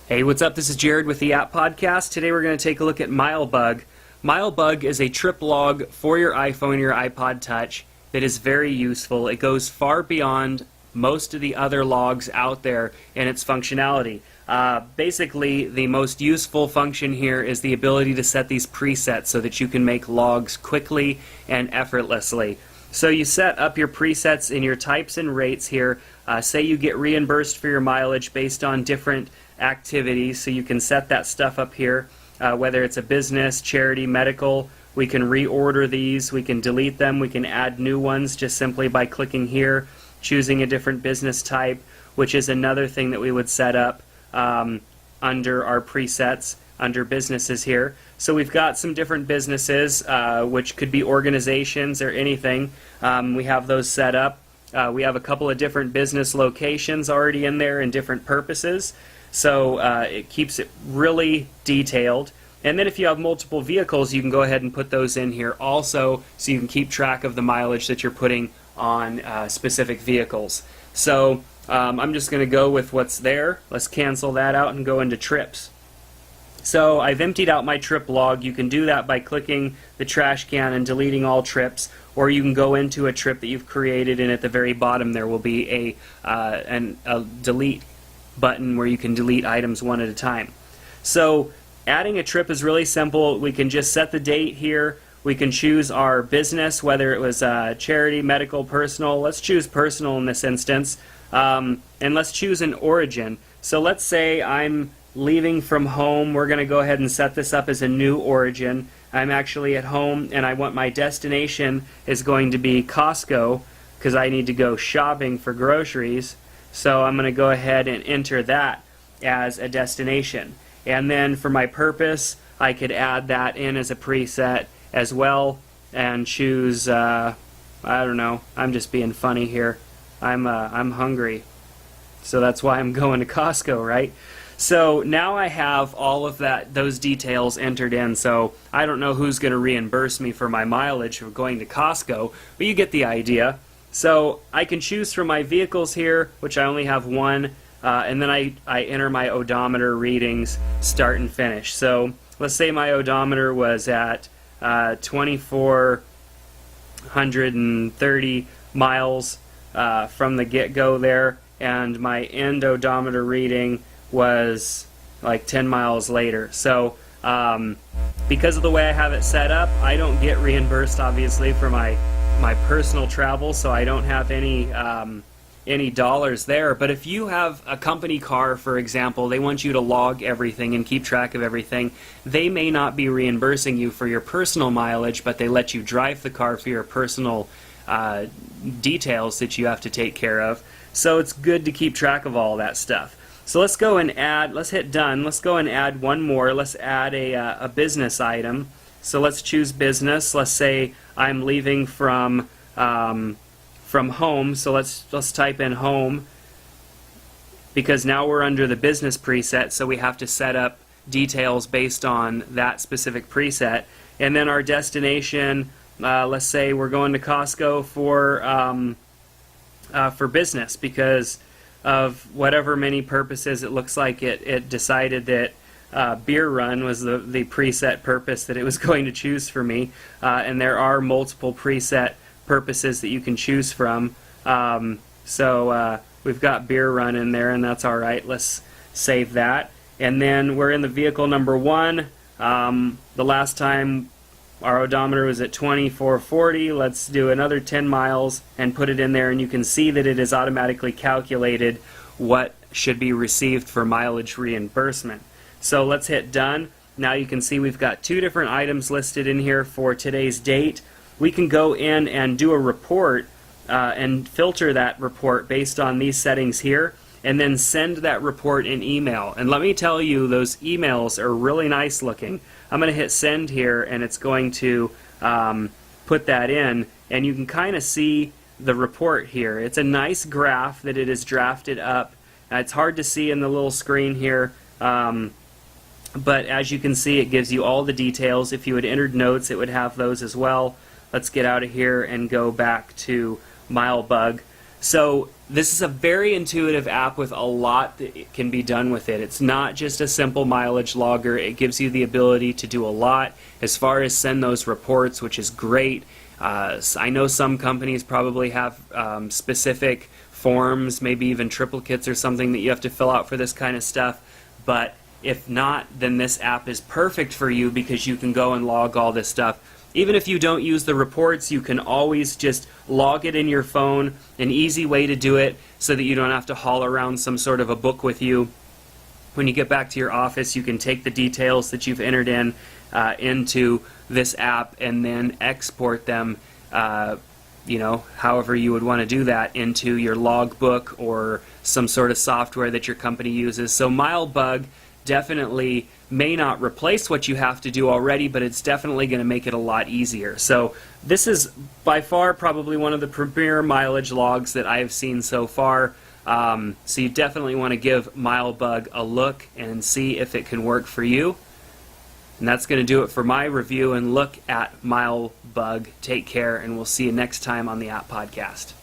Hey, what's up? This is Jared with the App Podcast. Today we're going to take a look at Milebug. Milebug is a trip log for your iPhone or your iPod Touch that is very useful. It goes far beyond most of the other logs out there in its functionality. Basically, the most useful function here is the ability to set these presets so that you can make logs quickly and effortlessly. So you set up your presets in your types and rates here. Say you get reimbursed for your mileage based on different activities, so you can set that stuff up here, whether it's a business, charity, medical. We can reorder these, we can delete them, we can add new ones just simply by clicking here, choosing a different business type, which is another thing that we would set up under our presets, under businesses here. So we've got some different businesses, which could be organizations or anything. We have those set up. We have a couple of different business locations already in there and different purposes. So it keeps it really detailed. And then if you have multiple vehicles, you can go ahead and put those in here also, so you can keep track of the mileage that you're putting on specific vehicles. So I'm just going to go with what's there. Let's cancel that out and go into trips. So I've emptied out my trip log. You can do that by clicking the trash can and deleting all trips, or you can go into a trip that you've created, and at the very bottom there will be a delete button where you can delete items one at a time. So adding a trip is really simple. We can just set the date here. We can choose our business, whether it was charity, medical, personal. Let's choose personal in this instance. And let's choose an origin. So let's say I'm leaving from home. We're going to go ahead and set this up as a new origin. I'm actually at home and I want my destination is going to be Costco because I need to go shopping for groceries. So I'm going to go ahead and enter that as a destination. And then for my purpose, I could add that in as a preset as well and choose, I don't know, I'm just being funny here. I'm hungry. So that's why I'm going to Costco, right? So now I have all of those details entered in. So I don't know who's going to reimburse me for my mileage for going to Costco, but you get the idea. So I can choose from my vehicles here, which I only have one, and then I enter my odometer readings, start and finish. So let's say my odometer was at 2,430 miles from the get-go there, and my end odometer reading was like 10 miles later. So because of the way I have it set up, I don't get reimbursed obviously for my personal travel, so I don't have any dollars there. But if you have a company car, for example, they want you to log everything and keep track of everything. They may not be reimbursing you for your personal mileage, but they let you drive the car for your personal details that you have to take care of. So it's good to keep track of all that stuff. So let's go and add, let's hit done. Let's go and add one more. Let's add a business item. So let's choose business. Let's say I'm leaving from home. So let's type in home, because now we're under the business preset, so we have to set up details based on that specific preset. And then our destination, let's say we're going to Costco for business, because of whatever many purposes. It looks like it decided that beer run was the preset purpose that it was going to choose for me, and there are multiple preset purposes that you can choose from. So we've got beer run in there, and that's alright. Let's save that. And then we're in the vehicle number 1. The last time our odometer was at 2440. Let's do another 10 miles and put it in there, and you can see that it has automatically calculated what should be received for mileage reimbursement. So let's hit done. Now you can see we've got 2 different items listed in here for today's date. We can go in and do a report and filter that report based on these settings here, and then send that report in email. And let me tell you, those emails are really nice looking. I'm going to hit send here, and it's going to put that in, and you can kind of see the report here. It's a nice graph that it is drafted up. It's hard to see in the little screen here, but as you can see, it gives you all the details. If you had entered notes, it would have those as well. Let's get out of here and go back to Milebug. So This is a very intuitive app with a lot that can be done with it. It's not just a simple mileage logger. It gives you the ability to do a lot as far as send those reports, which is great. I know some companies probably have specific forms, maybe even triplicates or something that you have to fill out for this kind of stuff, but if not, then this app is perfect for you because you can go and log all this stuff. Even if you don't use the reports, you can always just log it in your phone, an easy way to do it so that you don't have to haul around some sort of a book with you. When you get back to your office, you can take the details that you've entered in into this app and then export them, however you would want to do that, into your logbook or some sort of software that your company uses. So Milebug definitely may not replace what you have to do already, but it's definitely going to make it a lot easier. So this is by far probably one of the premier mileage logs that I've seen so far. So you definitely want to give Milebug a look and see if it can work for you. And that's going to do it for my review and look at Milebug. Take care, and we'll see you next time on the App Podcast.